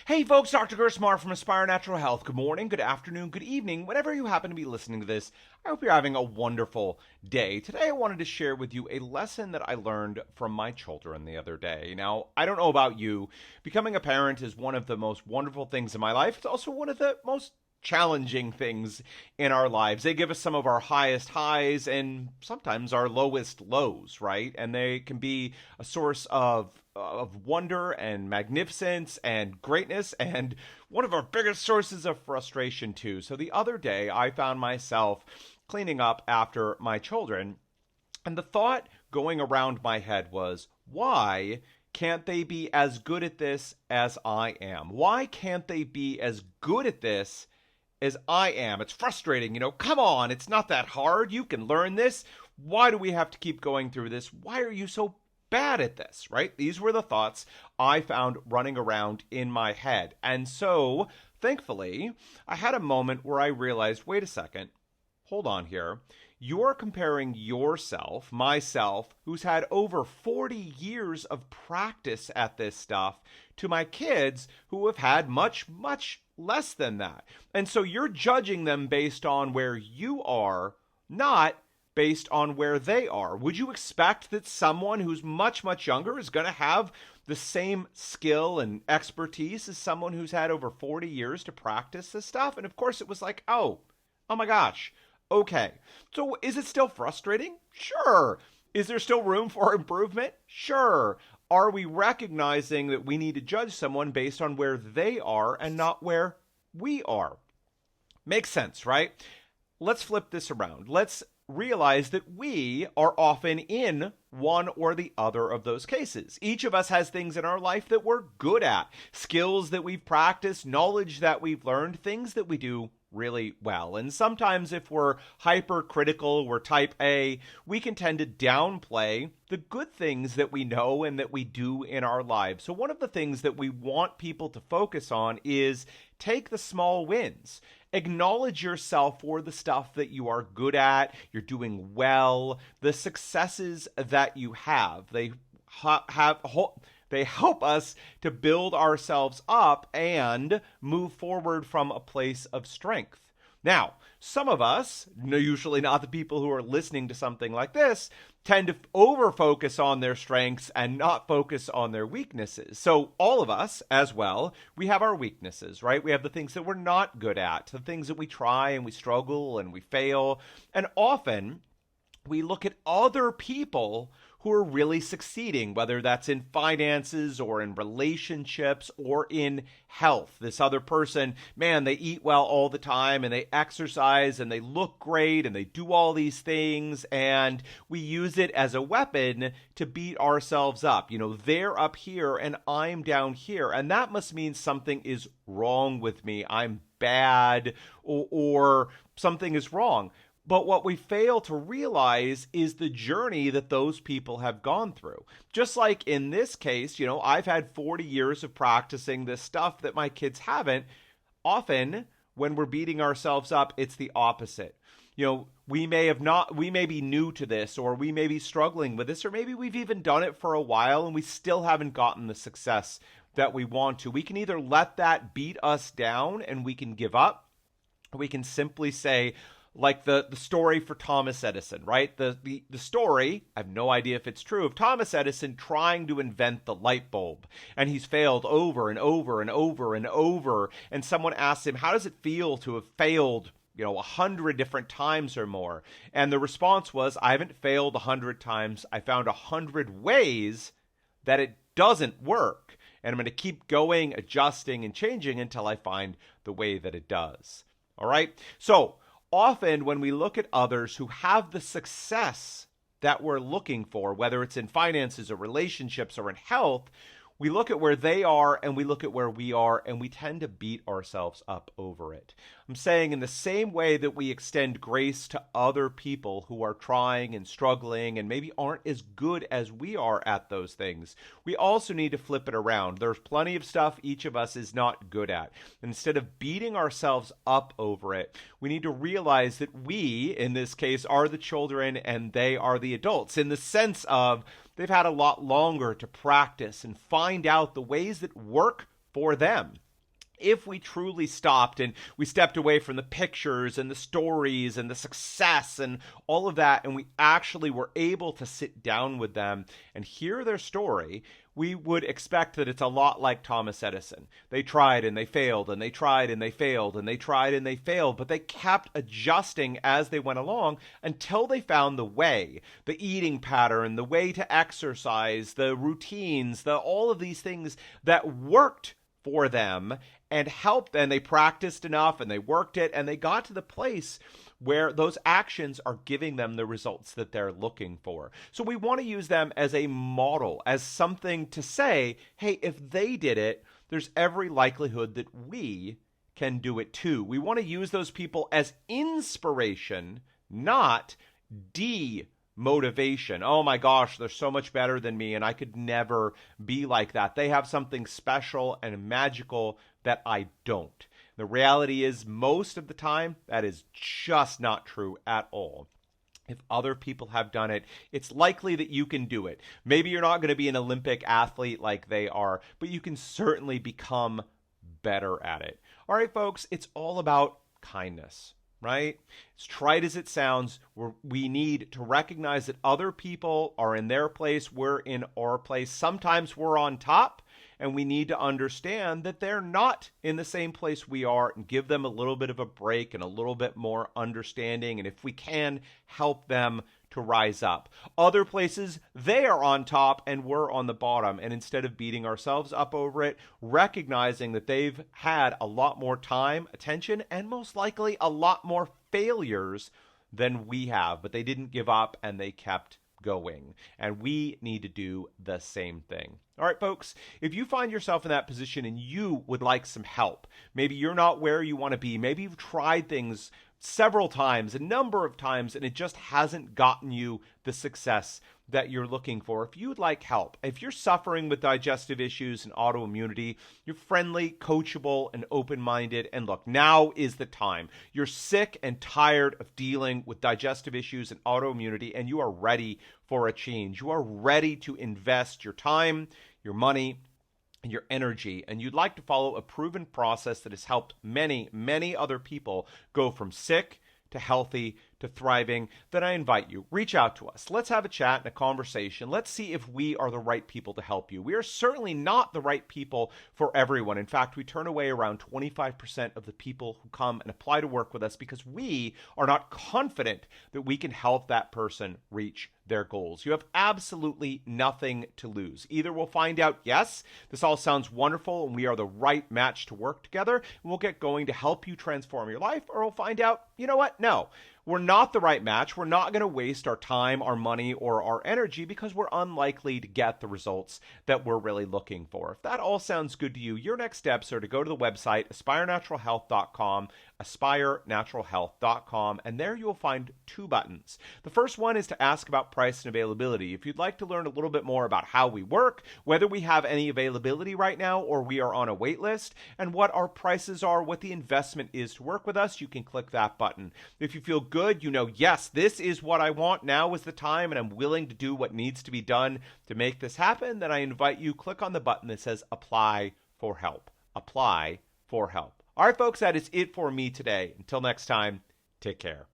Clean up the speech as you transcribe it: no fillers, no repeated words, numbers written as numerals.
Hey folks, Dr. Gerstmar from Aspire Natural Health. Good morning, good afternoon, good evening, whenever you happen to be listening to this. I hope you're having a wonderful day. Today I wanted to share with you a lesson that I learned from my children the other day. Now, I don't know about you, becoming a parent is one of the most wonderful things in my life. It's also one of the most challenging things in our lives. They give us some of our highest highs and sometimes our lowest lows, right? And they can be a source of wonder and magnificence and greatness and one of our biggest sources of frustration too. So the other day I found myself cleaning up after my children, and the thought going around my head was, why can't they be as good at this as I am? Why can't they be as good at this as I am? It's frustrating, come on, it's not that hard. You can learn this. Why do we have to keep going through this? Why are you so bad at this, right? These were the thoughts I found running around in my head. And so, thankfully, I had a moment where I realized, wait a second, hold on here. You're comparing yourself, myself, who's had over 40 years of practice at this stuff, to my kids who have had much, much less than that. And so you're judging them based on where you are, not based on where they are. Would you expect that someone who's much, much younger is going to have the same skill and expertise as someone who's had over 40 years to practice this stuff? And of course it was like, oh my gosh. Okay. So is it still frustrating? Sure. Is there still room for improvement? Sure. Are we recognizing that we need to judge someone based on where they are and not where we are? Makes sense, right? Let's flip this around. Let's realize that we are often in one or the other of those cases. Each of us has things in our life that we're good at, skills that we've practiced, knowledge that we've learned, things that we do really well. And sometimes if we're hypercritical, we're type A, we can tend to downplay the good things that we know and that we do in our lives. So one of the things that we want people to focus on is take the small wins. Acknowledge yourself for the stuff that you are good at, you're doing well, the successes that you have. They help us to build ourselves up and move forward from a place of strength. Now, some of us, usually not the people who are listening to something like this, tend to over-focus on their strengths and not focus on their weaknesses. So all of us, as well, we have our weaknesses, right? We have the things that we're not good at, the things that we try and we struggle and we fail. And often we look at other people who are really succeeding, whether that's in finances or in relationships or in health. This other person, man, they eat well all the time and they exercise and they look great and they do all these things, and we use it as a weapon to beat ourselves up. They're up here and I'm down here, and that must mean something is wrong with me. I'm bad or something is wrong. But what we fail to realize is the journey that those people have gone through. Just like in this case, I've had 40 years of practicing this stuff that my kids haven't. Often, when we're beating ourselves up, it's the opposite. We may be new to this, or we may be struggling with this, or maybe we've even done it for a while and we still haven't gotten the success that we want to. We can either let that beat us down and we can give up, or we can simply say, like the story for Thomas Edison, right? The story, I have no idea if it's true, of Thomas Edison trying to invent the light bulb. And he's failed over and over and over and over. And someone asks him, how does it feel to have failed 100 different times or more? And the response was, I haven't failed 100 times. I found 100 ways that it doesn't work. And I'm going to keep going, adjusting, and changing until I find the way that it does. All right? So, often when we look at others who have the success that we're looking for, whether it's in finances or relationships or in health, we look at where they are and we look at where we are, and we tend to beat ourselves up over it. I'm saying in the same way that we extend grace to other people who are trying and struggling and maybe aren't as good as we are at those things, we also need to flip it around. There's plenty of stuff each of us is not good at. Instead of beating ourselves up over it, we need to realize that we, in this case, are the children and they are the adults, in the sense of they've had a lot longer to practice and find out the ways that work for them. If we truly stopped and we stepped away from the pictures and the stories and the success and all of that, and we actually were able to sit down with them and hear their story, we would expect that it's a lot like Thomas Edison. They tried and they failed, and they tried and they failed, and they tried and they failed, but they kept adjusting as they went along until they found the way, the eating pattern, the way to exercise, the routines, all of these things that worked for them and helped, and they practiced enough and they worked it, and they got to the place where those actions are giving them the results that they're looking for. So we want to use them as a model, as something to say, hey, if they did it, there's every likelihood that we can do it too. We want to use those people as inspiration, not demotivation. Oh my gosh, they're so much better than me and I could never be like that. They have something special and magical that I don't. The reality is, most of the time, that is just not true at all. If other people have done it, it's likely that you can do it. Maybe you're not going to be an Olympic athlete like they are, but you can certainly become better at it. All right, folks, it's all about kindness, right? As trite as it sounds, we need to recognize that other people are in their place, we're in our place. Sometimes we're on top, and we need to understand that they're not in the same place we are, and give them a little bit of a break and a little bit more understanding. And if we can, help them to rise up. Other places, they are on top and we're on the bottom. And instead of beating ourselves up over it, recognizing that they've had a lot more time, attention, and most likely a lot more failures than we have. But they didn't give up and they kept going. And we need to do the same thing. All right, folks, if you find yourself in that position and you would like some help, maybe you're not where you want to be, maybe you've tried things several times, a number of times, and it just hasn't gotten you the success that you're looking for. If you would like help, if you're suffering with digestive issues and autoimmunity, you're friendly, coachable, and open-minded, and look, now is the time. You're sick and tired of dealing with digestive issues and autoimmunity, and you are ready for a change. You are ready to invest your time, your money, and your energy, and you'd like to follow a proven process that has helped many, many other people go from sick to healthy to thriving, then I invite you, reach out to us. Let's have a chat and a conversation. Let's see if we are the right people to help you. We are certainly not the right people for everyone. In fact, we turn away around 25% of the people who come and apply to work with us because we are not confident that we can help that person reach their goals. You have absolutely nothing to lose. Either we'll find out, yes, this all sounds wonderful and we are the right match to work together, and we'll get going to help you transform your life, or we'll find out, you know what, no, we're not the right match. We're not going to waste our time, our money, or our energy because we're unlikely to get the results that we're really looking for. If that all sounds good to you, your next steps are to go to the website, aspirenaturalhealth.com, aspirenaturalhealth.com, and there you'll find two buttons. The first one is to ask about price and availability. If you'd like to learn a little bit more about how we work, whether we have any availability right now or we are on a wait list, and what our prices are, what the investment is to work with us, you can click that button. If you feel good, you know, yes, this is what I want, now is the time, and I'm willing to do what needs to be done to make this happen, then I invite you, click on the button that says apply for help. Apply for help. All right, folks, that is it for me today. Until next time, take care.